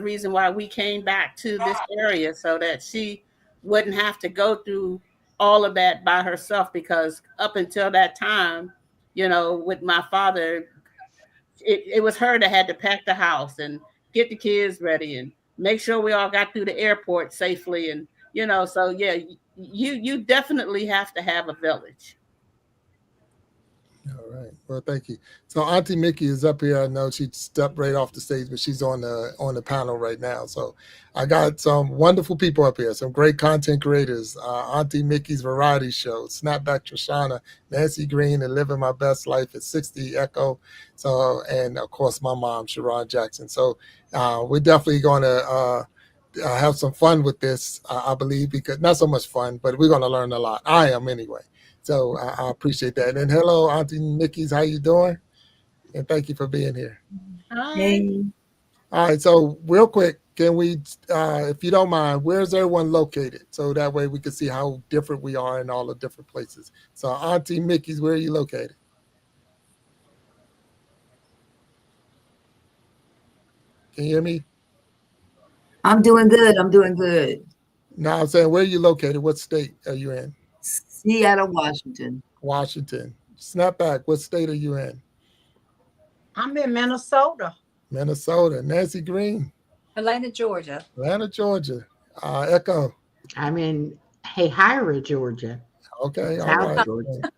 reason why we came back to this area, so that she wouldn't have to go through all of that by herself. Because up until that time, with my father, it was her that had to pack the house and get the kids ready and make sure we all got through the airport safely. And so yeah, you definitely have to have a village. All right. Well, thank you. So Auntie Mickey is up here. I know she stepped right off the stage, but she's on the panel right now. So I got some wonderful people up here, some great content creators. Auntie Mickey's Variety Show, Snapback Trishana, Nancy Green, and Living My Best Life at 60 Echo. So, and of course my mom, Sharon Jackson. So we're definitely going to have some fun with this, I believe, because not so much fun, but we're going to learn a lot. I am anyway. So I appreciate that. And hello, Auntie Mickey's, how you doing? And thank you for being here. Hi. Hey. All right, so real quick, can we, if you don't mind, where's everyone located? So that way we can see how different we are in all the different places. So Auntie Mickey's, where are you located? Can you hear me? I'm doing good. I'm doing good. No, I'm saying, where are you located? What state are you in? Seattle, Washington. Washington. Snapback, what state are you in? I'm in Minnesota. Minnesota. Nancy Green. Atlanta, Georgia. Atlanta, Georgia. Echo. I'm in Hahira, Georgia. Okay, all South right. Georgia.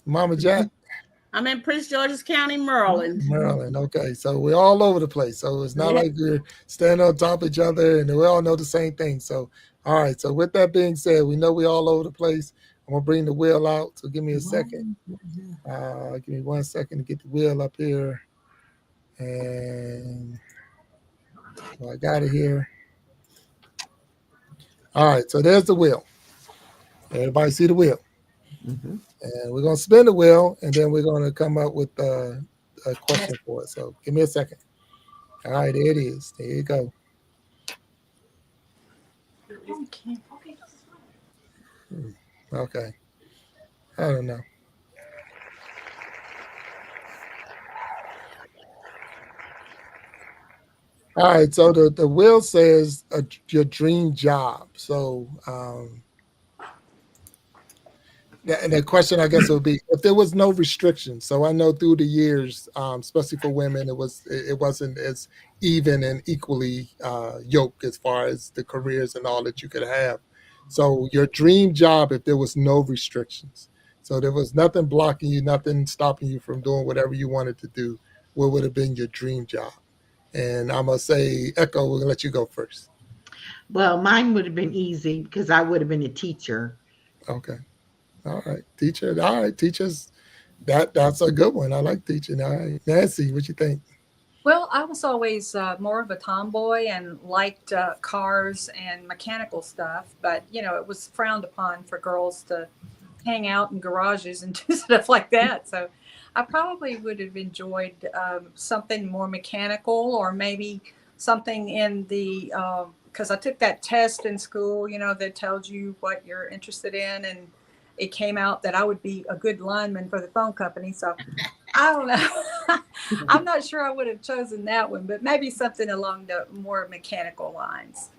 Mama Jack. I'm in Prince George's County, Maryland. Maryland. Okay, so we're all over the place. So it's not like we're standing on top of each other and we all know the same thing. So, all right. So with that being said, we know we're all over the place. I'm gonna bring the wheel out. So give me a second. Give me 1 second to get the wheel up here. And I got it here. All right. So there's the wheel. Everybody see the wheel? Mm-hmm. And we're gonna spin the wheel, and then we're gonna come up with a question for it. So give me a second. All right, there it is. There you go. Okay. I don't know. All right. So the wheel says your dream job. So and the question, I guess, would be if there was no restrictions. So I know through the years, especially for women, it wasn't as even and equally yoked as far as the careers and all that you could have. So your dream job, if there was no restrictions, so there was nothing blocking you, nothing stopping you from doing whatever you wanted to do, what would have been your dream job? And I'm gonna say, Echo, we're gonna let you go first. Well, mine would have been easy because I would have been a teacher. Okay. All right, teacher. All right, teachers. That's a good one. I like teaching. All right, Nancy, what you think? Well, I was always more of a tomboy and liked cars and mechanical stuff, but it was frowned upon for girls to hang out in garages and do stuff like that. So I probably would have enjoyed something more mechanical, or maybe something in the because I took that test in school, that tells you what you're interested in, and it came out that I would be a good lineman for the phone company. So I don't know. I'm not sure I would have chosen that one, but maybe something along the more mechanical lines.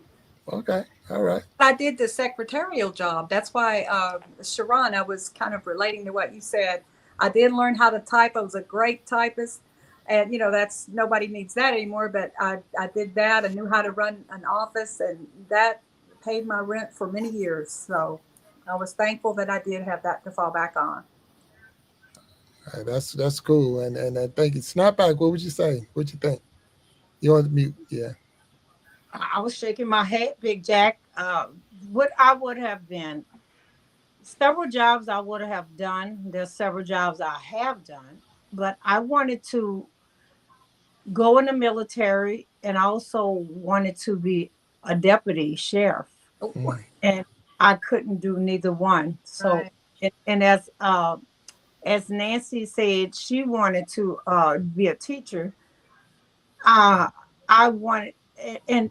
Okay. All right. I did the secretarial job. That's why, Sharon, I was kind of relating to what you said. I did learn how to type. I was a great typist. And, that's nobody needs that anymore. But I did that. I knew how to run an office, and that paid my rent for many years. So I was thankful that I did have that to fall back on. All right, that's cool. And thank you. Snapback, what would you say? What'd you think? You want to mute? Yeah. I was shaking my head, Big Jack. What I would have been, several jobs I would have done. There's several jobs I have done, but I wanted to go in the military, and I also wanted to be a deputy sheriff. And I couldn't do neither one. So, right. And as Nancy said, she wanted to be a teacher. I wanted, and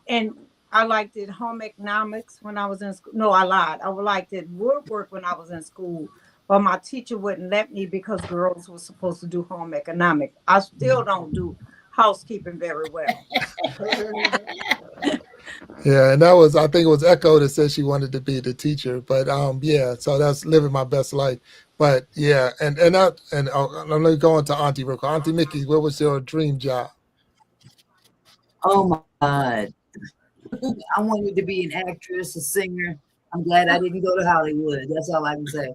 I liked it home economics when I was in school. No, I lied. I liked it woodwork when I was in school, but my teacher wouldn't let me because girls were supposed to do home economics. I still don't do housekeeping very well. Yeah, and that was, I think it was Echo that said she wanted to be the teacher. But yeah, so that's living my best life. But yeah, and I'm gonna go on to Auntie real quick. Auntie Mickey, what was your dream job? Oh my God. I wanted to be an actress, a singer. I'm glad I didn't go to Hollywood. That's all I can say.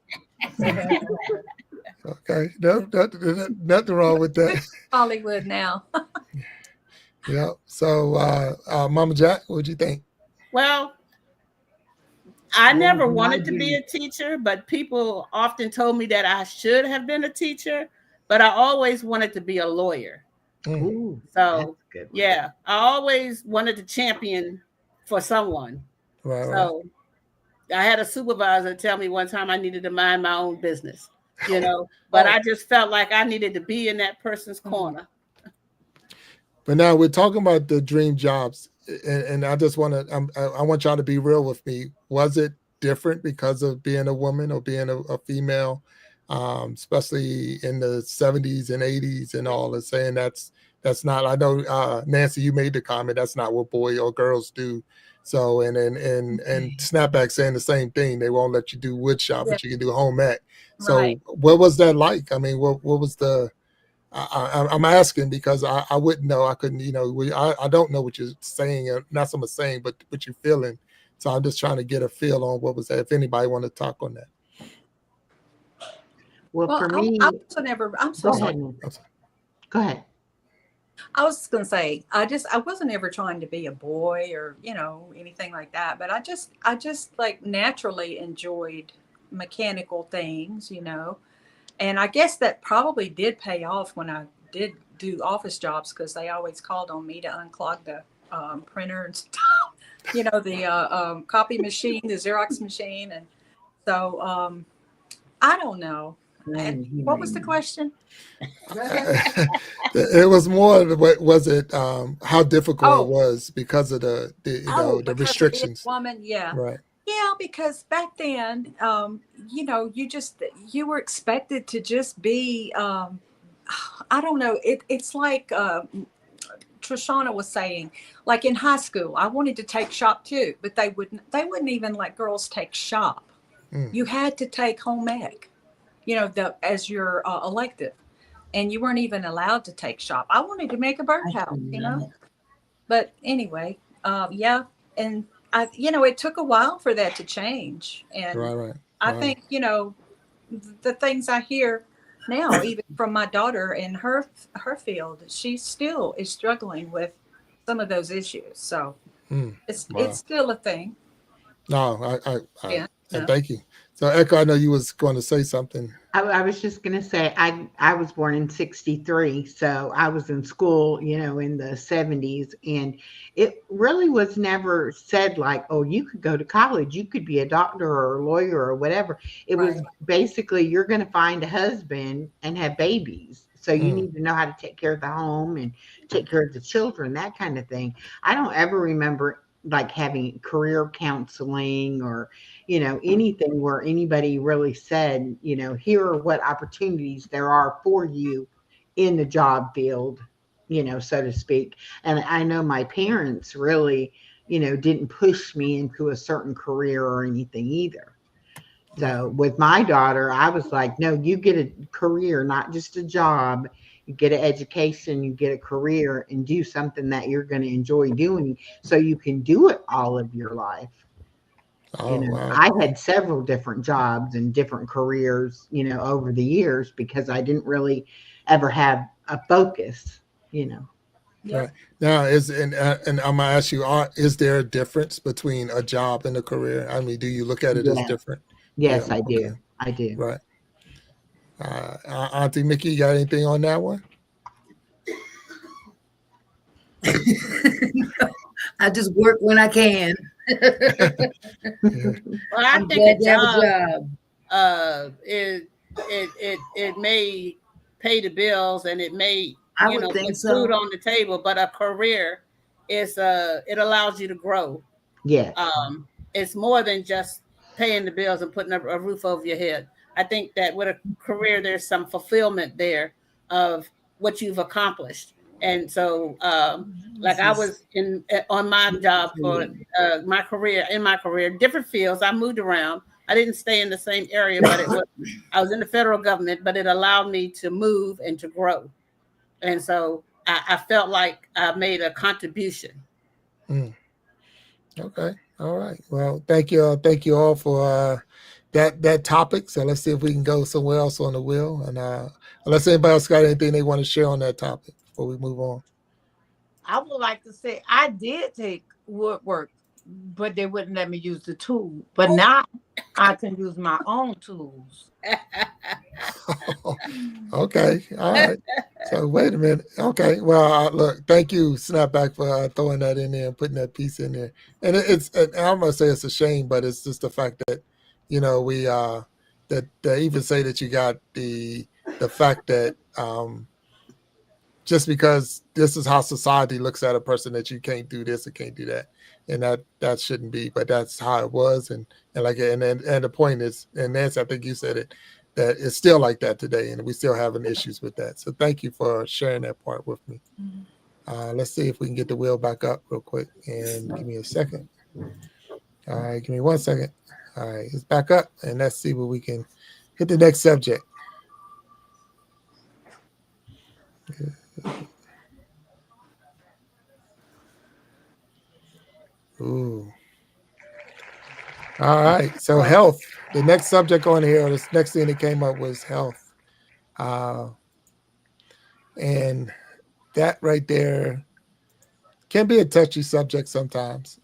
Okay, nothing wrong with that. Hollywood now. Yeah. So, Mama Jack, what'd you think? Well, I What never was my wanted to be dream? a teacher, but people often told me that I should have been a teacher, but I always wanted to be a lawyer. Mm, Ooh, that's So, a good one. yeah, I always wanted to champion for someone. right. So, I had a supervisor tell me one time I needed to mind my own business, but Oh, I just felt like I needed to be in that person's corner. But now we're talking about the dream jobs, and I just want to, I want y'all to be real with me. Was it different because of being a woman or being a female, especially in the 70s and 80s and all, and saying that's not. I know Nancy, you made the comment that's not what boy or girls do. So and Snapback saying the same thing. They won't let you do wood shop, yeah, but you can do home ec. right. So what was that like? I mean, what was the I'm asking because I wouldn't know. I couldn't, I don't know what you're saying, not so much saying, but what you're feeling. So I'm just trying to get a feel on what was that. If anybody want to talk on that, Well, Well, for I me, also never. I'm so go sorry. ahead, Nancy. I'm sorry. Go ahead. I was going to say, I wasn't ever trying to be a boy or, anything like that. But I just like naturally enjoyed mechanical things. And I guess that probably did pay off when I did do office jobs because they always called on me to unclog the printer and stuff, the copy machine, the Xerox machine. And so I don't know. And what was the question? It was more of what was it? How difficult it Oh, was because of the because of being restrictions, a woman, yeah. right? Yeah, because back then, you were expected to just be, I don't know. It's like Trishana was saying, like in high school, I wanted to take shop too, but they wouldn't even let girls take shop. Mm, You had to take home ec, as your elective, and you weren't even allowed to take shop. I wanted to make a I birdhouse. cannot. But anyway, yeah, and it took a while for that to change, and right. I Wow. think the things I hear now, even from my daughter in her field, she still is struggling with some of those issues. So Mm, it's wow. still a thing. No, Yeah, and yeah. thank you. So Echo, I know you was going to say something. I was just going to say, I was born in 63. So I was in school, in the 70s. And it really was never said like, oh, you could go to college, you could be a doctor or a lawyer or whatever. It Right. was basically, you're going to find a husband and have babies. So you Mm, need to know how to take care of the home and take care of the children, that kind of thing. I don't ever remember like having career counseling or anything where anybody really said, here are what opportunities there are for you in the job field, so to speak. And I know my parents really, didn't push me into a certain career or anything either. right. So with my daughter, I was like, no, you get a career, not just a job. You get an education, you get a career, and do something that you're going to enjoy doing so you can do it all of your life. Oh wow. I had several different jobs and different careers, over the years because I didn't really ever have a focus, you know. Right. Yep. Now and I'm gonna ask you, is there a difference between a job and a career? I mean, do you look at it as Yeah. different? Yeah. Yes, I Okay. do. I do. Right. Auntie Mickey, you got anything on that one? I just work when I can. Yeah. Well, I I'm think a glad to have a job job. it may pay the bills and it may I would think put food so. on the table, but a career it allows you to grow. Yes. It's more than just paying the bills and putting a roof over your head. I think that with a career, there's some fulfillment there of what you've accomplished. And so, like This I is was in on my job for my career, different fields. I moved around. I didn't stay in the same area, but it was I was in the federal government, but it allowed me to move and to grow. And so I felt like I made a contribution. Mm, okay. All right. Well, thank you all for that topic. So let's see if we can go somewhere else on the wheel. And unless anybody else got anything they want to share on that topic before we move on. I would like to say I did take woodwork, but they wouldn't let me use the tool. But now I can use my own tools. Okay. All right. So wait a minute. Okay. Well, look, thank you, Snapback, for throwing that in there and putting that piece in there. And I'm gonna say it's a shame, but it's just the fact that, we that they even say that you got the fact that just because this is how society looks at a person, that you can't do this or can't do that, and that shouldn't be, but that's how it was. And like and the point is, and Nancy, I think you said it, that it's still like that today, and we still having issues with that. So thank you for sharing that part with me. Let's see if we can get the wheel back up real quick, and give me a second. All right, give me 1 second. All right, it's back up, and let's see what we can hit the next subject. Ooh. All right. So health. The next subject on here, this next thing that came up was health. Uh, and that right there can be a touchy subject sometimes.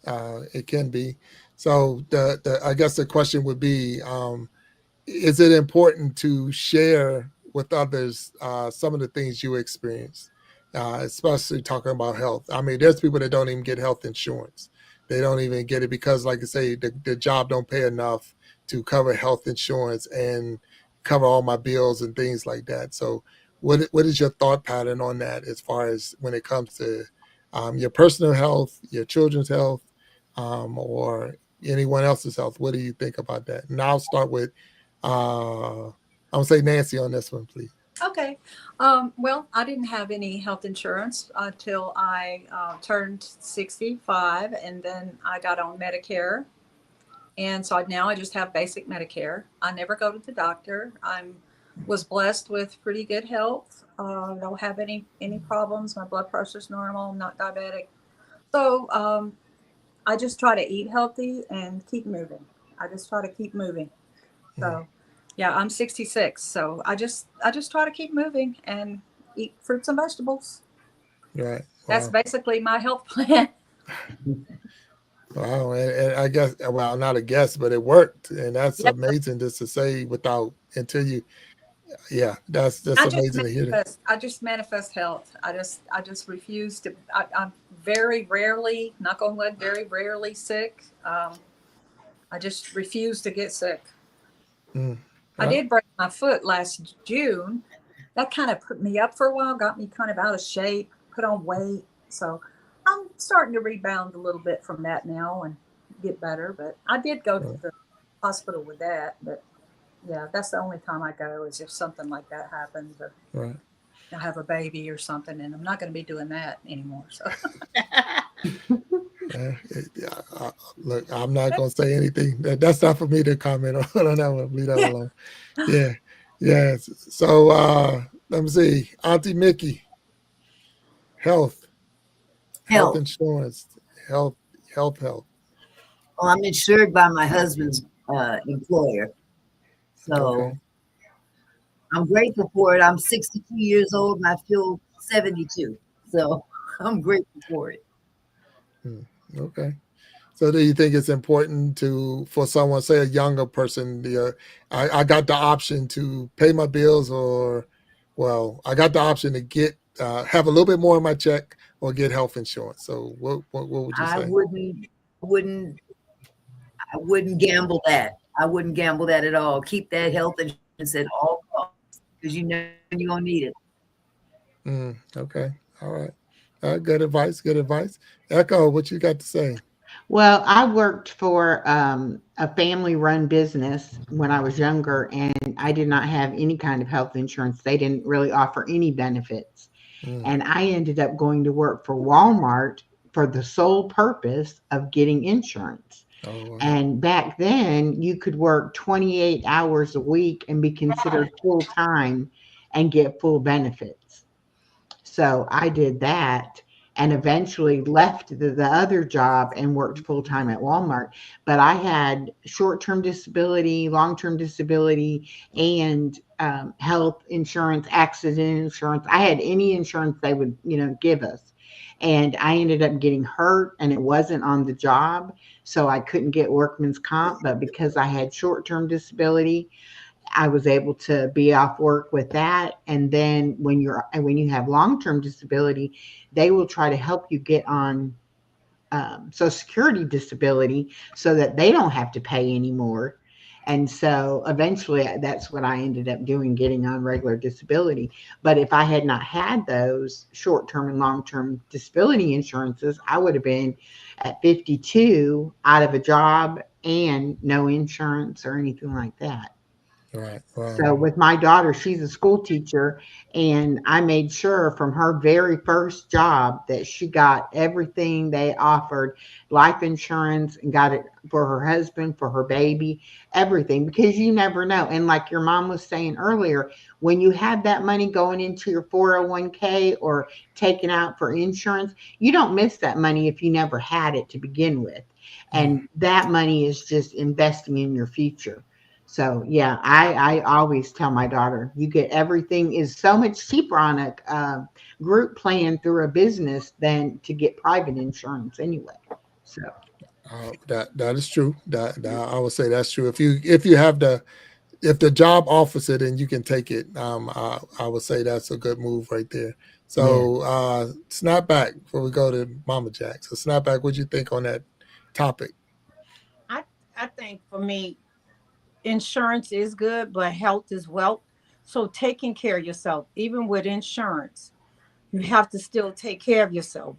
It can be. So the I guess the question would be, is it important to share with others some of the things you experience, especially talking about health? I mean, there's people that don't even get health insurance. They don't even get it because, like I say, the job don't pay enough to cover health insurance and cover all my bills and things like that. So what is your thought pattern on that as far as when it comes to your personal health, your children's health, or anyone else's health? What do you think about that? And I'll start with I'm gonna say Nancy on this one, please. Okay. Well, I didn't have any health insurance until I turned 65, and then I got on Medicare. And so now I just have basic Medicare. I never go to the doctor. I'm was blessed with pretty good health. Don't have any problems. My blood pressure's normal. I'm not diabetic. So I just try to eat healthy and keep moving. I just try to keep moving. So yeah, I'm 66. So I just try to keep moving and eat fruits and vegetables. Right. That's Wow. basically my health plan. Wow. And I guess, well, not a guess, but it worked, and that's Yep. amazing just to say without until you. Yeah, that's amazing to hear that. I just manifest health. I just refuse to. I'm very rarely, knock on wood, very rarely sick. I just refuse to get sick. Mm. I Right. did break my foot last June. That kind of put me up for a while, got me kind of out of shape, put on weight. So I'm starting to rebound a little bit from that now and get better. But I did go to Right. the hospital with that. But yeah, that's the only time I go is if something like that happens or Right. I have a baby or something. And I'm not going to be doing that anymore. So Look, I'm not gonna say anything. That's not for me to comment on that one. Leave that yeah. alone. Yeah. Yes. So let me see. Auntie Mickey, health, health health. insurance, health, health. Well, I'm insured by my husband's employer. So Okay. I'm grateful for it. I'm 62 years old and I feel 72. So I'm grateful for it. Okay. So do you think it's important for someone, say a younger person, I got the option to pay my bills, or, well, I got the option to get have a little bit more in my check or get health insurance. So what would you I say? wouldn't I wouldn't gamble that. I wouldn't gamble that at all. Keep that health insurance at all costs because you know you're gonna need it. Okay. All right. Good advice. Good advice. Echo, what you got to say? Well, I worked for a family run business when I was younger, and I did not have any kind of health insurance. They didn't really offer any benefits. Mm. And I ended up going to work for Walmart for the sole purpose of getting insurance. Oh, wow. And back then, you could work 28 hours a week and be considered full time and get full benefits. So I did that and eventually left the other job and worked full time at Walmart. But I had short term disability, long term disability, and health insurance, accident insurance. I had any insurance they would, give us. And I ended up getting hurt and it wasn't on the job. So I couldn't get workman's comp. But because I had short term disability, I was able to be off work with that. And then when you have long term disability, they will try to help you get on Social Security disability so that they don't have to pay anymore. And so eventually that's what I ended up doing, getting on regular disability. But if I had not had those short term and long term disability insurances, I would have been at 52 out of a job and no insurance or anything like that. Right. Wow. So with my daughter, she's a school teacher, and I made sure from her very first job that she got everything they offered, life insurance, and got it for her husband, for her baby, everything, because you never know. And like your mom was saying earlier, when you have that money going into your 401k or taken out for insurance, you don't miss that money if you never had it to begin with. Mm. And that money is just investing in your future. So yeah, I always tell my daughter, you get everything is so much cheaper on a group plan through a business than to get private insurance anyway. So That is true. That I would say that's true. If you have if the job offers it and you can take it, I would say that's a good move right there. Yeah. So snap back before we go to Mama Jack. So snap back. What you think on that topic? I I think for me, insurance is good, but health is wealth. So taking care of yourself, even with insurance, you have to still take care of yourself.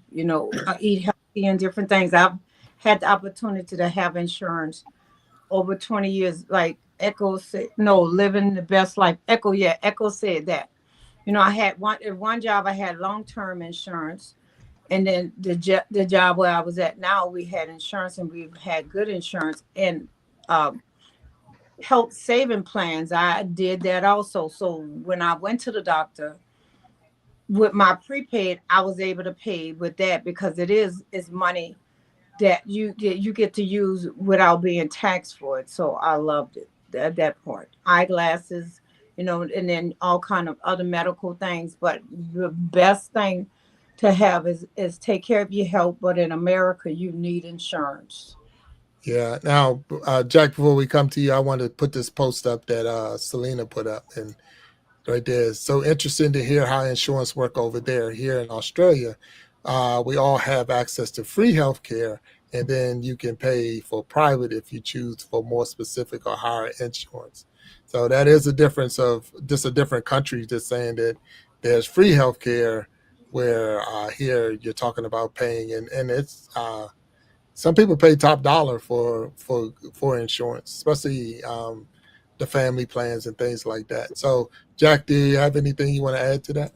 Eat healthy and different things. I've had the opportunity to have insurance over 20 years. Like Echo said, no, living the best life. Echo, yeah, Echo said that. I had one job. I had long term insurance, and then the job where I was at now, we had insurance, and we've had good insurance and um, health saving plans. I did that also. So when I went to the doctor with my prepaid, I was able to pay with that because it's money that you get to use without being taxed for it. So I loved it at that part. Eyeglasses, and then all kind of other medical things. But the best thing to have is take care of your health. But in America, you need insurance. Yeah. Now, Jack, before we come to you, I want to put this post up that Selena put up, and right there. It's so interesting to hear how insurance work over there. Here in Australia, we all have access to free health care, and then you can pay for private if you choose for more specific or higher insurance. So that is a difference of just a different country just saying that there's free health care where here you're talking about paying, and it's some people pay top dollar for insurance, especially the family plans and things like that. So, Jack, do you have anything you want to add to that?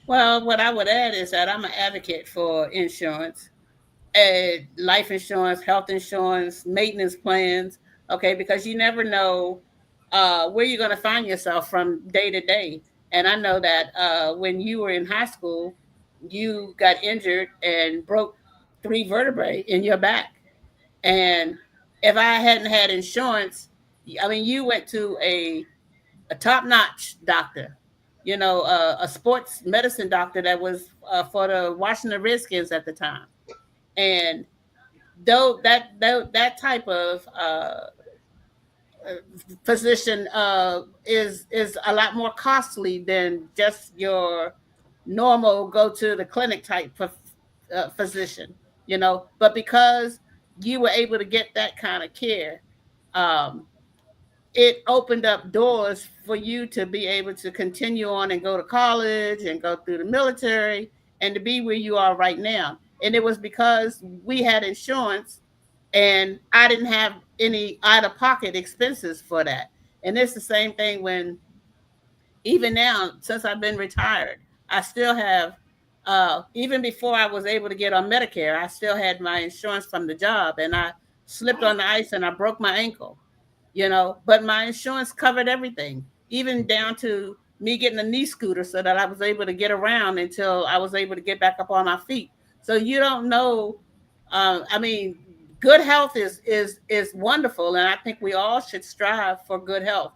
Well, what I would add is that I'm an advocate for insurance, life insurance, health insurance, maintenance plans. Okay, because you never know where you're going to find yourself from day to day. And I know that when you were in high school, you got injured and broke 3 vertebrae in your back. And if I hadn't had insurance, I mean, you went to a top notch doctor, a sports medicine doctor that was for the Washington Redskins at the time. And though that type of physician is a lot more costly than just your normal go to the clinic type of physician, but because you were able to get that kind of care, um, it opened up doors for you to be able to continue on and go to college and go through the military and to be where you are right now. And it was because we had insurance and I didn't have any out of pocket expenses for that. And it's the same thing when even now, since I've been retired, I still have even before I was able to get on Medicare, I still had my insurance from the job, and I slipped on the ice and I broke my ankle. But my insurance covered everything, even down to me getting a knee scooter so that I was able to get around until I was able to get back up on my feet. So you don't know. I mean, good health is wonderful, and I think we all should strive for good health.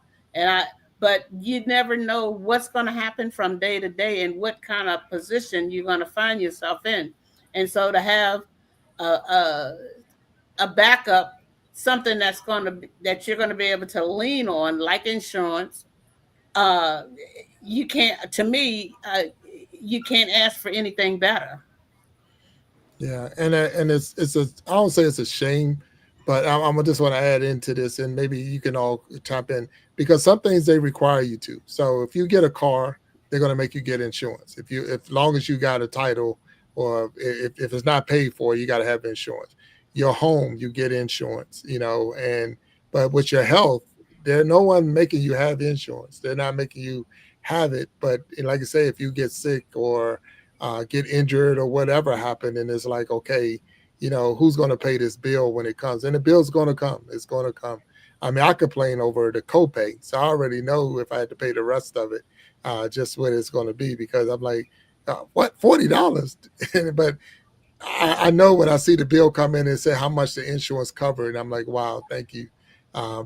But you never know what's going to happen from day to day and what kind of position you're going to find yourself in. And so to have a, a, a backup, something that you're going to be able to lean on, like insurance, uh, you can't. To me, you can't ask for anything better. Yeah, and it's a I don't say it's a shame, but I'm just want to add into this, and maybe you can all chime in because some things they require you to. So if you get a car, they're going to make you get insurance. If long as you got a title, or if it's not paid for, you got to have insurance. Your home, you get insurance, and but with your health, there's no one making you have insurance. They're not making you have it. But like I say, if you get sick or get injured or whatever happened, and it's like, okay, who's going to pay this bill when it comes? And the bill's going to come. It's going to come. I mean, I complain over the copay, so I already know if I had to pay the rest of it, just what it's going to be, because I'm like, what, $40? But I know when I see the bill come in and say how much the insurance covered, I'm like, wow, thank you.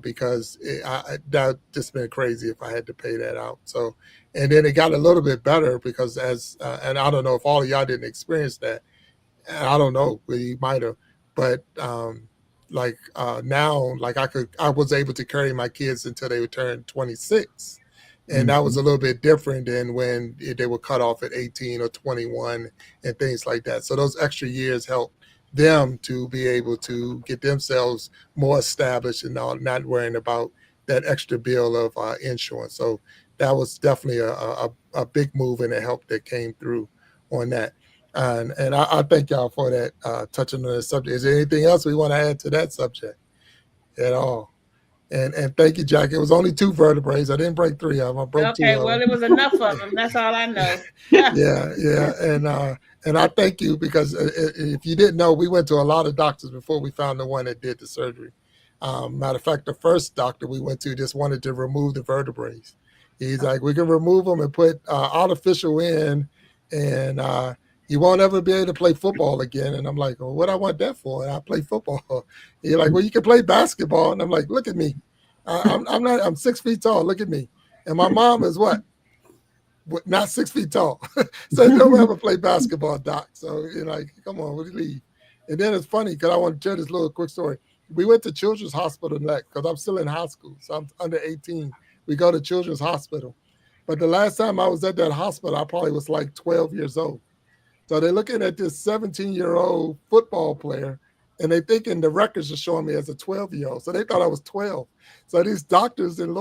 Because that just been crazy if I had to pay that out. So, and then it got a little bit better because and I don't know if all of y'all didn't experience that. I don't know, we might have, but like now, like I was able to carry my kids until they would turn 26, and that was a little bit different than when they were cut off at 18 or 21 and things like that. So those extra years helped them to be able to get themselves more established and not worrying about that extra bill of insurance. So that was definitely a big move and a help that came through on that. And I thank y'all for that, touching on the subject. Is there anything else we want to add to that subject at all? And thank you, Jack. It was only two vertebrae. I didn't break three of them. I broke two Okay, of well, them. it was enough of them. That's all I know. Yeah. And I thank you because if you didn't know, we went to a lot of doctors before we found the one that did the surgery. Matter of fact, the first doctor we went to just wanted to remove the vertebrae. He's like, we can remove them and put artificial in, and you won't ever be able to play football again. And I'm like, well, what I want that for? And I play football. He's like, well, you can play basketball. And I'm like, look at me. I'm not. I'm 6 feet tall. Look at me. And my mom is what? Not 6 feet tall. So don't ever play basketball, Doc. So you're like, come on, what do you leave? And then it's funny because I want to share this little quick story. We went to Children's Hospital next because I'm still in high school. So I'm under 18. We go to Children's Hospital. But the last time I was at that hospital, I probably was like 12 years old. So they're looking at this 17-year-old football player, and they thinking the records are showing me as a 12-year-old. So they thought I was 12. So these doctors and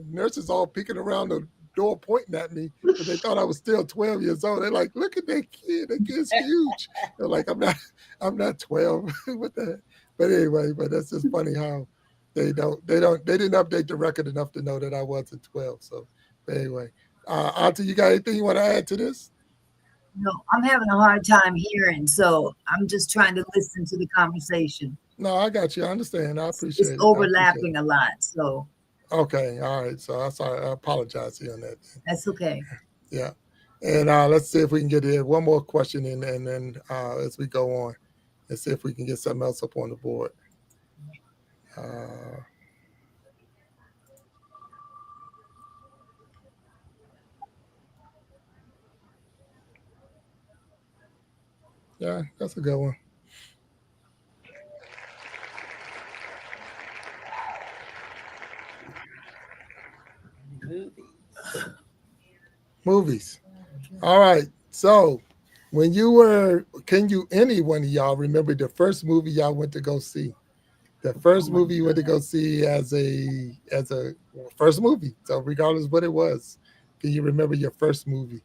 nurses all peeking around the door pointing at me because they thought I was still 12 years old. They're like, look at that kid. That kid's huge. They're like, I'm not 12. What the? But anyway, but that's just funny how they didn't update the record enough to know that I wasn't 12. So but anyway, Auntie, you got anything you want to add to this? No, I'm having a hard time hearing, so I'm just trying to listen to the conversation. No, I got you. I understand. I appreciate It's it. overlapping a lot, so Okay, all right. So I'm sorry. I apologize to you on that. that's okay. Yeah. And let's see if we can get one more question in, and then as we go on, let's see if we can get something else up on the board. Yeah, that's a good one. Movies. All right. So when any one of y'all remember the first movie y'all went to go see? The first movie you went to go see as a first movie. So regardless of what it was, can you remember your first movie?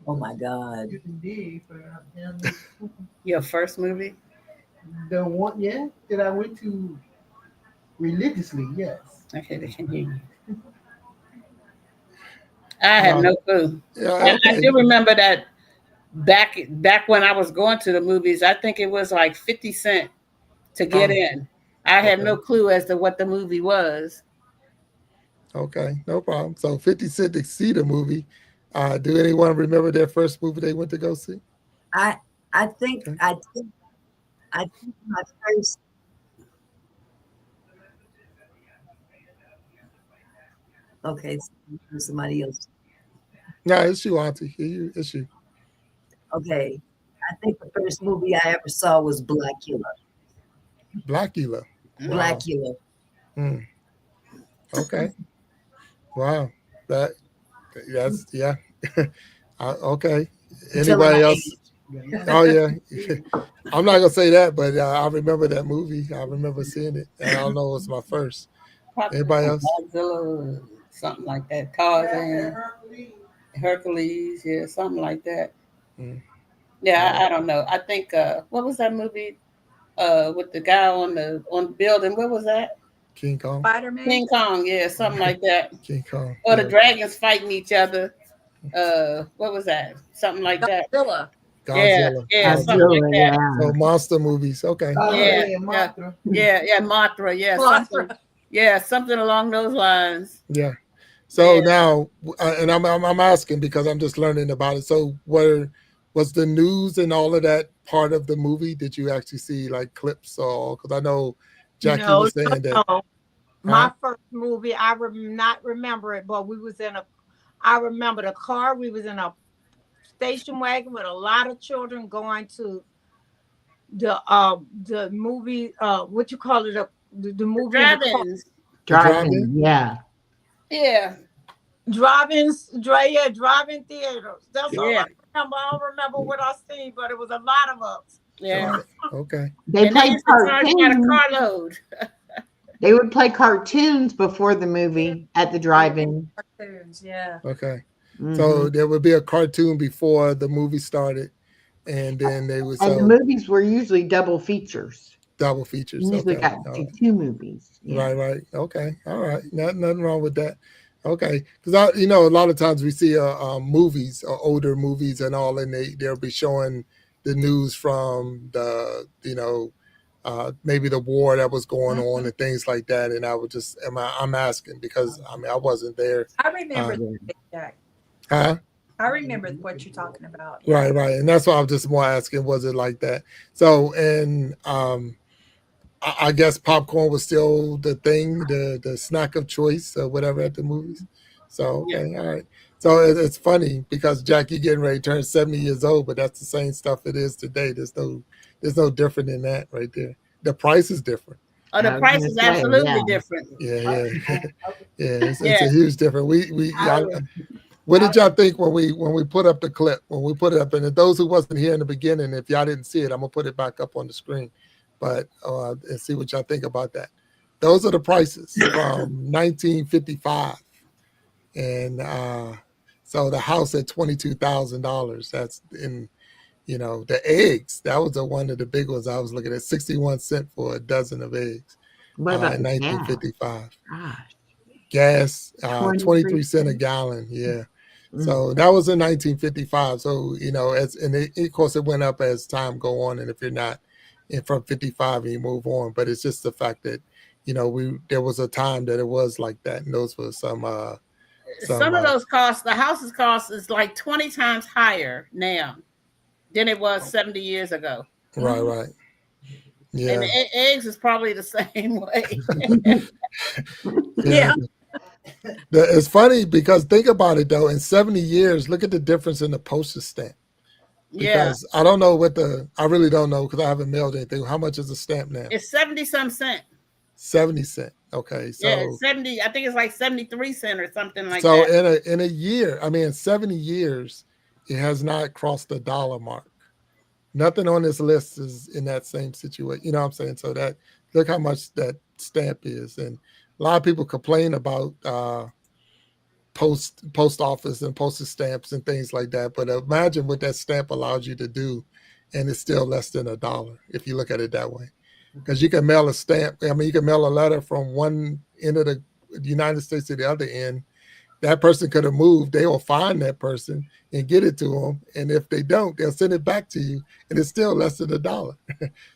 Oh my God. Your first movie? The one, yeah, that I went to religiously, yes. Okay, they can hear you. I have No. no clue. Yeah, I okay. do remember that back when I was going to the movies, I think it was like 50 cents to get Oh, in. I had okay. no clue as to what the movie was. Okay, no problem. So 50 Cent to see the movie. Do anyone remember their first movie they went to go see? I I think Okay. I think I think my first. Okay, somebody else. No, it's you, Auntie. It's you. Okay, I think the first movie I ever saw was Blackula. Blackula. Mm. Wow. Blackula. Mm, okay. Wow. That that's yeah. Okay. I'm telling my Anybody else? age. Oh yeah. I'm not gonna say that, but I remember that movie. I remember seeing it, and I don't know it was my first. Probably Anybody some else? Godzilla, something like that. Tarzan, Hercules, yeah, something like that. Mm, all Yeah, I right. don't know. I think what was that movie with the guy on the building? What was that? King Kong. Spider-Man. King Kong, yeah, something like that. King Kong. Or the Yeah. dragons fighting each other. What was that? Something like that. Godzilla. Yeah, Godzilla. yeah, Godzilla. something like Godzilla, that. So yeah. monster movies. Okay. All right. Yeah, Yeah, yeah, Mothra. yeah, Mothra, Mothra. yeah, something along those lines. Yeah. Yeah. So now, and I'm asking because I'm just learning about it. So, was the news and all of that part of the movie? Did you actually see like clips or? Because I know Jackie No, was saying that. no, no. Huh? My first movie, I not remember it, but I remember the car. We was in a station wagon with a lot of children going to the movie, what you call it, the The movie in the car. drive-ins. The drive-in. Driving, yeah. Yeah, Drive-in theaters. That's all yeah, I remember. I don't remember what I seen, but it was a lot of us. yeah. Okay. Okay. They And they played used to charge by the cartoons. carload. They would play cartoons before the movie at the drive-in. Cartoons. Yeah. Okay. Hmm So there would be a cartoon before the movie started, and then they would And the so movies were usually double features. double You features. usually Okay. got All to right. two movies. Yeah. Right, right. Okay. All right. Nothing wrong with that. Okay. Because a lot of times we see movies, older movies and all, and they'll be showing the news from maybe the war that was going on Mhm. and things like that. And I would just, I'm asking because I mean, I wasn't there. I remember Uh, that, Big Jack. huh? I remember what you're talking about. Yeah. Right, right. And that's why I'm just more asking, was it like that? So, and, I guess popcorn was still the thing, the snack of choice or whatever at the movies. So Yeah. okay, all right. So it's funny because Jackie getting ready to turn 70 years old, but that's the same stuff it is today. There's no different in that right there. The price is different. Oh, the I was price gonna is say, yeah. absolutely different. Yeah, yeah, yeah. It's Yeah. a huge difference. I, What did y'all think when we put up the clip? When we put it up, and those who wasn't here in the beginning, if y'all didn't see it, I'm gonna put it back up on the screen, but and see what y'all think about that. Those are the prices from 1955, and so the house at $22,000. That's in the eggs. That was one of the big ones I was looking at. 61 cents for a dozen of eggs What about in the gas? 1955. Gosh, Gas, 23 23 cents a cents. gallon. Yeah. Mm. So that was in 1955. So of course it went up as time go on, and if you're not from 55 and you move on, but it's just the fact that there was a time that it was like that, and those were some some of those costs, the house's cost is like 20 times higher now than it was 70 years ago. right, right, And yeah, the eggs is probably the same way. yeah. Yeah. It's funny because think about it though. In 70 years, look at the difference in the postage stamp. Yeah. Because I don't know I really don't know because I haven't mailed anything. How much is a stamp now? It's 70 some cent. 70 cents. Okay, Yeah, so it's 70. I think it's like 73 cents or something like so that. in a year, I mean, in 70 years, it has not crossed the dollar mark. Nothing on this list is in that same situation. You know what I'm saying? So that look how much that stamp is, and a lot of people complain about post office and postage stamps and things like that. But imagine what that stamp allows you to do, and it's still less than $1 if you look at it that way. Because you can mail a stamp. I mean, you can mail a letter from one end of the United States to the other end that person could have moved. They will find that person and get it to them. And if they don't, they'll send it back to you, and it's still less than $1.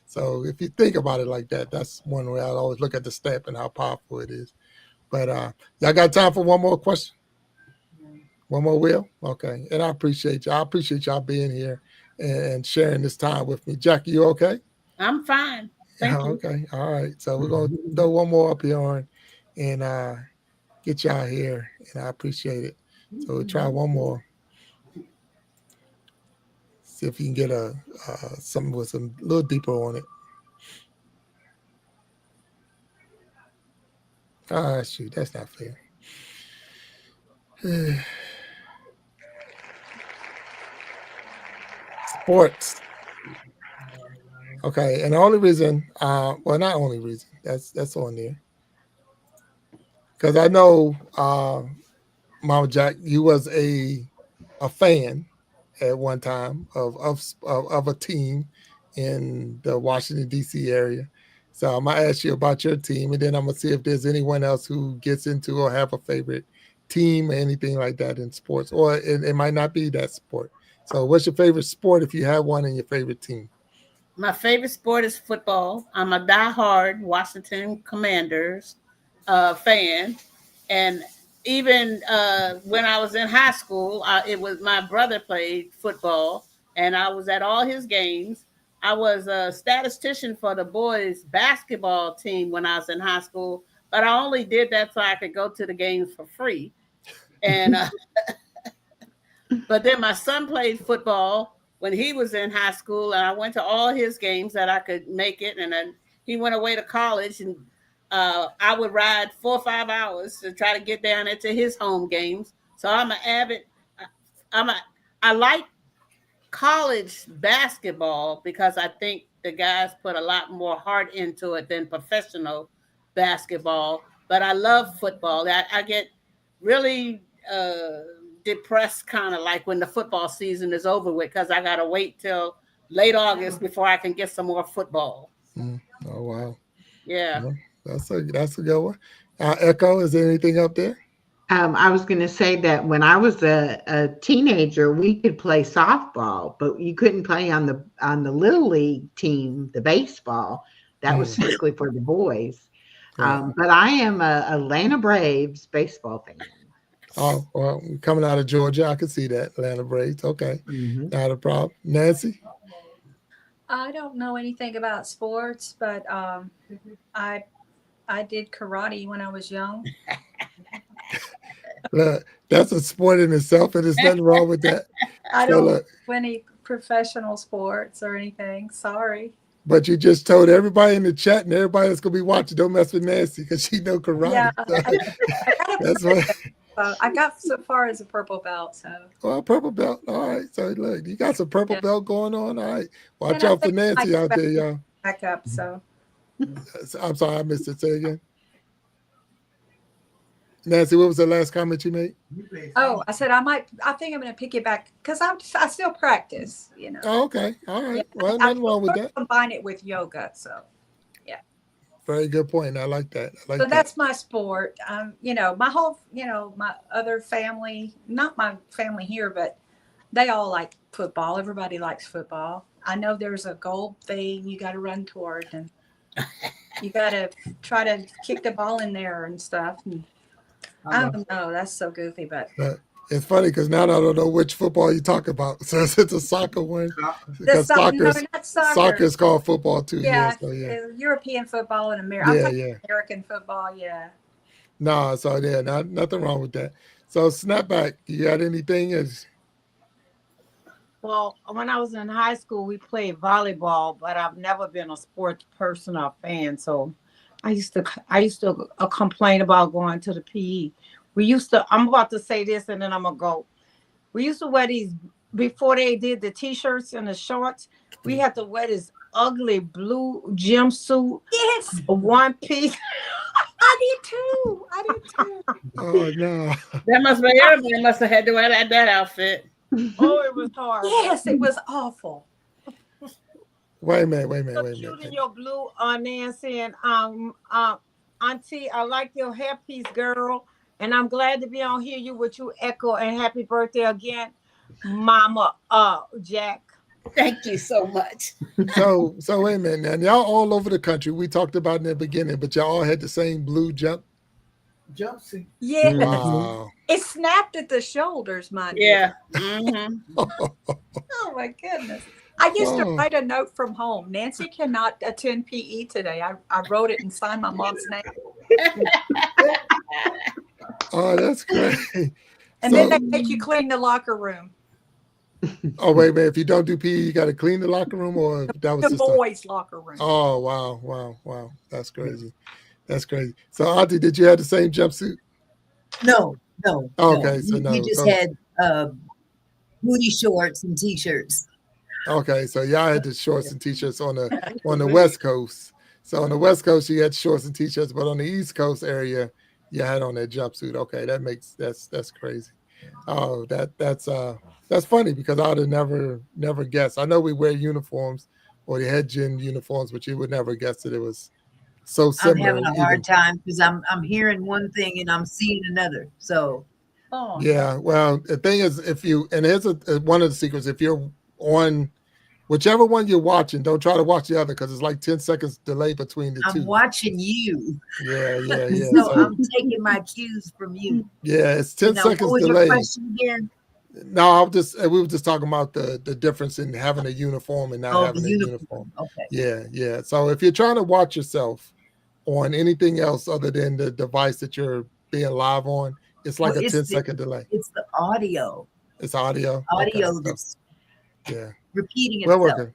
So if you think about it like that, that's one way I always look at the stamp and how powerful it is. But y'all got time for one more question? One more, Will? Okay. And I appreciate y'all. I appreciate y'all being here and sharing this time with me. Jackie, you okay? I'm fine. Thank you. Okay. All right. So we're going to throw one more up here on and get y'all here. And I appreciate it. So we'll try one more. See if you can get something with some a little deeper on it. Ah, shoot. That's not fair. Sports. Okay, and the only reason, well, not only reason, that's on there, because I know, Mama Jack, you was a fan at one time of a team in the Washington D.C. area. So I'm gonna ask you about your team, and then I'm gonna see if there's anyone else who gets into or have a favorite team or anything like that in sports, or it might not be that sport. So, what's your favorite sport if you have one in your favorite team? My favorite sport is football. I'm a diehard Washington Commanders fan, and even when I was in high school, it was my brother played football, and I was at all his games. I was a statistician for the boys basketball team when I was in high school, but I only did that so I could go to the games for free. And but then my son played football when he was in high school, and I went to all his games that I could make it. And then he went away to college, and I would ride 4 or 5 hours to try to get down there to his home games. So I'm an avid. I'm a. I like college basketball because I think the guys put a lot more heart into it than professional basketball. But I love football. I get really depressed, kind of like when the football season is over with, because I got to wait till late August before I can get some more football. Mm. Oh wow, Yeah. well, that's a good one. Echo, is there anything up there? I was going to say that when I was a teenager, we could play softball, but you couldn't play on the little league team, the baseball. That was Mm. strictly for the boys. Right. But I am a Atlanta Braves baseball fan. Oh, well, coming out of Georgia, I can see that. Atlanta Braves. Okay, Hmm. not a problem. Nancy? I don't know anything about sports, but I I did karate when I was young. Look, that's a sport in itself, and there's nothing wrong with that. I So, don't look, do any professional sports or anything. Sorry. but you just told everybody in the chat and everybody that's going to be watching, don't mess with Nancy because she know Yeah, karate. So, I got a that's why. I got so far as a purple belt. So Well, purple belt. All right. So, look, you got some purple yeah, belt going on. All right. Watch and I out for think I Nancy might out go there, y'all. back up. So I'm sorry, I missed it. Say again. Nancy, what was the last comment you made? oh, I said I might. I think I'm going to pick it back because I still practice. You know. Oh, okay. All Yeah, right. Well, I nothing wrong with that. combine it with yoga. So yeah. Very good point. I like that. I So like that. that's my sport. You know, my whole, you know, my other family, not my family here, but they all like football. Everybody likes football. I know there's a goal thing you got to run toward, and you got to try to kick the ball in there and stuff. And I don't know. That's so goofy, but It's funny because now I don't know which football you talk about. So it's a soccer one the because no, not soccer soccer. is called football too. Yeah. Yeah, So yeah. European football and American. I'm Yeah. talking Yeah. American football. Yeah. No. So yeah. Nothing wrong with that. So snapback. You got anything? Well, when I was in high school, we played volleyball, but I've never been a sports person or fan. So I used to complain about going to the PE. We used to. I'm about to say this, and then I'm gonna go. We used to wear these before they did the t-shirts and the shorts. We had to wear this ugly blue jumpsuit, Yes, one piece. I did too. I did too. Oh no. That must be everybody must have had to wear that outfit. Oh, it was hard. Yes, it was awful. Wait a minute. Wait a minute. So Wait a cute in minute. your blue, Nancy, and Auntie, I like your hairpiece, girl. And I'm glad to be on here you with you, Echo, and happy birthday again, Mama Jack. Thank you so much. So wait a minute. Now y'all all over the country. We talked about in the beginning, but y'all all had the same blue Jumpsuit. Yeah, Mhm. Wow. it snapped at the shoulders, mind you. Yeah. Hmm. Oh my goodness. I used to Oh, write a note from home. Nancy cannot attend PE today. I wrote it and signed my mom's name. oh, that's great. And then they So, make you clean the locker room. oh wait a minute. If you don't do PE, you got to clean the locker room, or that was The just a. boys' locker room. Oh wow, wow, wow. That's crazy. That's crazy. So, Auntie, did you have the same jumpsuit? No, no, no. Okay, so We no. just So had booty shorts and t-shirts. okay, so y'all had the shorts and t-shirts on the West Coast. So on the West Coast, you had shorts and t-shirts, but on the East Coast area, you had on that jumpsuit. Okay, that's crazy. Oh, that's funny because I would have never guessed. I know we wear uniforms or the head gym uniforms, but you would never guess that it was so I'm similar. having a hard Even time because I'm hearing one thing and I'm seeing another. So Oh no. yeah. Well, the thing is, if you and here's one of the secrets: if you're on whichever one you're watching, don't try to watch the other because it's like 10 seconds delay between the I'm two. watching you. Yeah, yeah, yeah. So So I'm taking my cues from you. yeah, it's And 10 now, what seconds was your delay. question again? No, I'll just we were just talking about the difference in having a uniform and not Oh, the having a uniform. uniform. Okay. Yeah, yeah. So if you're trying to watch yourself on anything else other than the device that you're being live on, it's Well, like a 10-second delay. it's the audio. It's audio. Okay. Audio So that's yeah. repeating We're itself. working.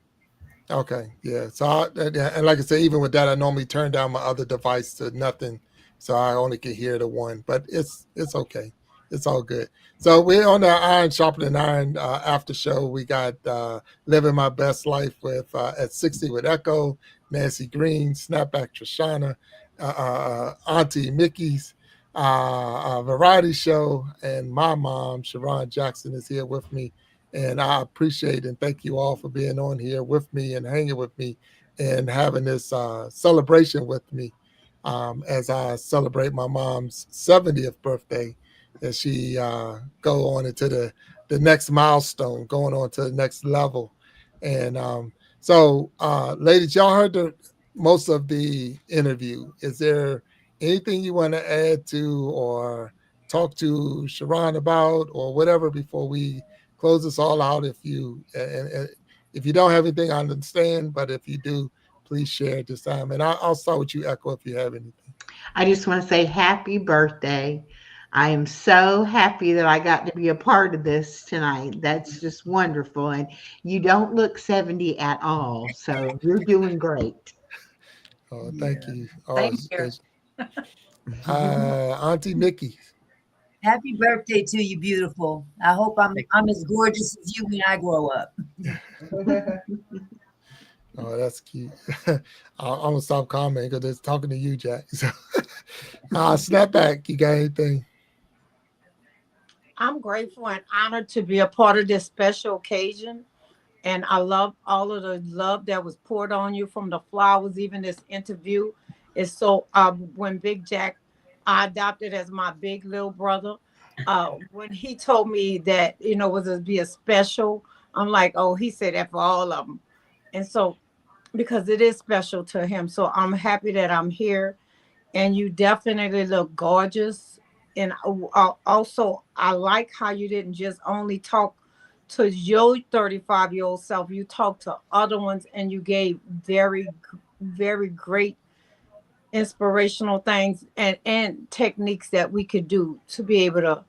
Okay, yeah. So, and like I say, even with that, I normally turn down my other device to nothing, so I only can hear the one. But it's okay. It's all good. So we're on the Iron Sharpening Iron after show. We got Living My Best Life with at 60 with Echo, Nancy Green, Snapback Trishana, Auntie Mickey's variety show, and my mom, Sharon Jackson, is here with me, and I appreciate and thank you all for being on here with me and hanging with me and having this celebration with me as I celebrate my mom's 70th birthday as she go on into the next milestone, going on to the next level. And ladies, y'all heard most of the interview. Is there anything you want to add to or talk to Sharon about or whatever before we close this all out? And if you don't have anything, I understand. But if you do, please share at this time. And I'll start with you, Echo, if you have anything. I just want to say happy birthday. I am so happy that I got to be a part of this tonight. That's just wonderful. And you don't look 70 at all. So you're doing great. Oh, thank Yeah. you. Oh, Same here. Auntie Mickey. Happy birthday to you, beautiful. I hope I'm as gorgeous as you when I grow up. Oh, that's cute. I'm gonna stop commenting because it's talking to you, Jack. So, snap back. You got anything? I'm grateful and honored to be a part of this special occasion. And I love all of the love that was poured on you from the flowers, even this interview. Is so when Big Jack I adopted as my big little brother, when he told me that, was to be a special, I'm like, oh, he said that for all of them. And so because it is special to him. So I'm happy that I'm here, and you definitely look gorgeous. And also, I like how you didn't just only talk to your 35-year-old self, you talked to other ones, and you gave very great inspirational things and techniques that we could do to be able to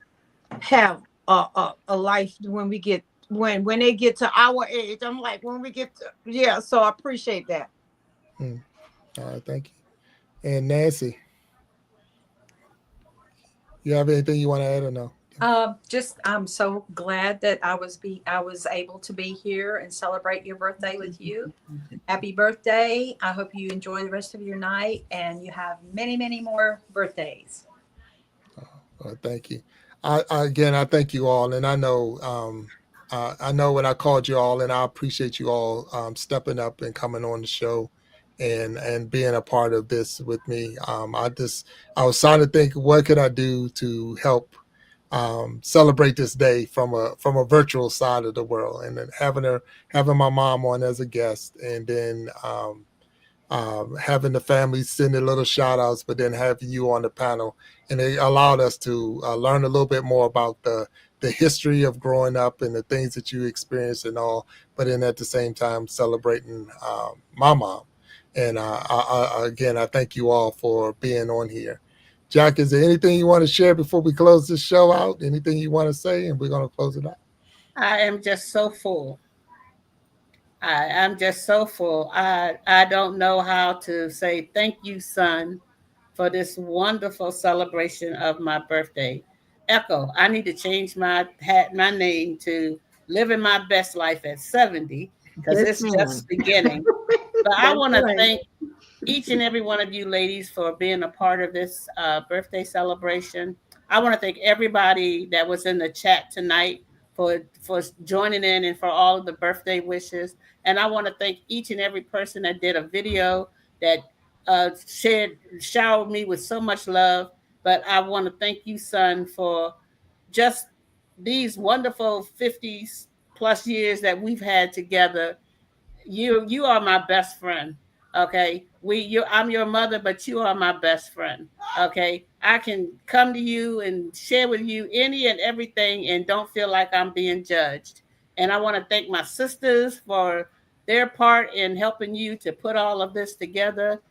have a life when we get when they get to our age. I'm like, when we get to, yeah, so I appreciate that. Hmm. All right, thank you. And Nancy, you have anything you want to add or no? Just I'm so glad that I was able to be here and celebrate your birthday with you. Happy birthday. I hope you enjoy the rest of your night and you have many more birthdays. Thank you. Again, I thank you all, and I know when I called you all, and I appreciate you all stepping up and coming on the show and being a part of this with me. I was trying to think what could I do to help celebrate this day from a virtual side of the world, and then having my mom on as a guest, and then having the family send in little shout outs, but then having you on the panel. And it allowed us to learn a little bit more about the history of growing up and the things that you experienced and all, but then at the same time celebrating my mom. And again, I thank you all for being on here. Jack, is there anything you want to share before we close this show out? Anything you want to say? And we're going to close it out. I am just so full. I'm just so full. I don't know how to say thank you, son, for this wonderful celebration of my birthday. Echo, I need to change my name to living my best life at 70 because Yes, it's ma'am. just beginning. But I That's want to right. thank each and every one of you ladies for being a part of this birthday celebration. I want to thank everybody that was in the chat tonight for joining in and for all of the birthday wishes. And I want to thank each and every person that did a video that showered me with so much love. But I want to thank you, son, for just these wonderful 50s plus years that we've had together. You are my best friend. Okay, I'm your mother, but you are my best friend. Okay, I can come to you and share with you any and everything and don't feel like I'm being judged. And I want to thank my sisters for their part in helping you to put all of this together.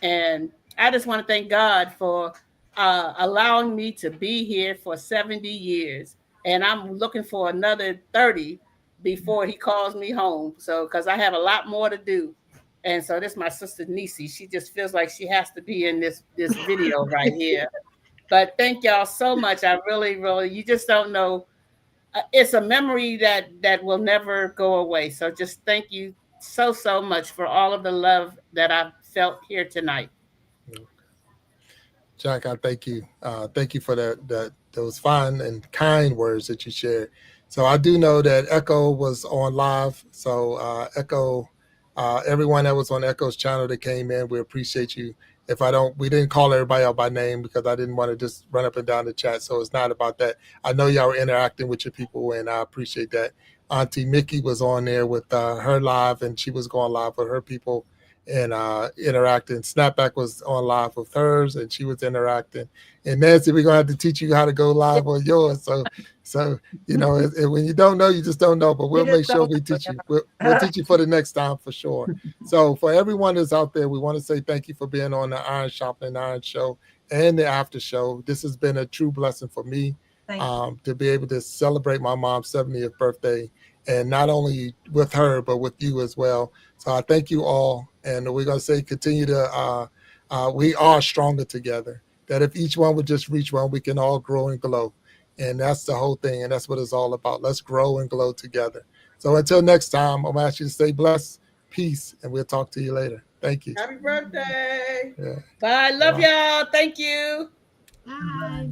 And I just want to thank God for allowing me to be here for 70 years. And I'm looking for another 30 before he calls me home. So, because I have a lot more to do. And so, this is my sister Nisi. She just feels like she has to be in this video right here. But thank y'all so much. I really, really, you just don't know. It's a memory that will never go away. So, just thank you so much for all of the love that I've felt here tonight. Jack, I thank you. Thank you for those fine and kind words that you shared. So I do know that Echo was on live. So Echo, everyone that was on Echo's channel that came in, we appreciate you. If I don't, we didn't call everybody out by name because I didn't want to just run up and down the chat. So it's not about that. I know y'all were interacting with your people, and I appreciate that. Auntie Mickey was on there with her live, and she was going live with her people and interacting. Snapback was on live with hers, and she was interacting. And Nancy, we're gonna have to teach you how to go live on yours. So when you don't know, you just don't know. But You we'll just make sure don't we know. teach you. We'll teach you for the next time for sure. So for everyone that's out there, we want to say thank you for being on the Iron Shopping Iron Show and the after show. This has been a true blessing for me Thank you. to be able to celebrate my mom's 70th birthday, and not only with her but with you as well. So I thank you all, and we're gonna say continue to. We are stronger together. That if each one would just reach one, we can all grow and glow, and that's the whole thing, and that's what it's all about. Let's grow and glow together. So until next time, I'm gonna ask you to stay blessed, peace, and we'll talk to you later. Thank you. Happy birthday. Yeah. Bye. Love Bye. y'all. Thank you. Bye.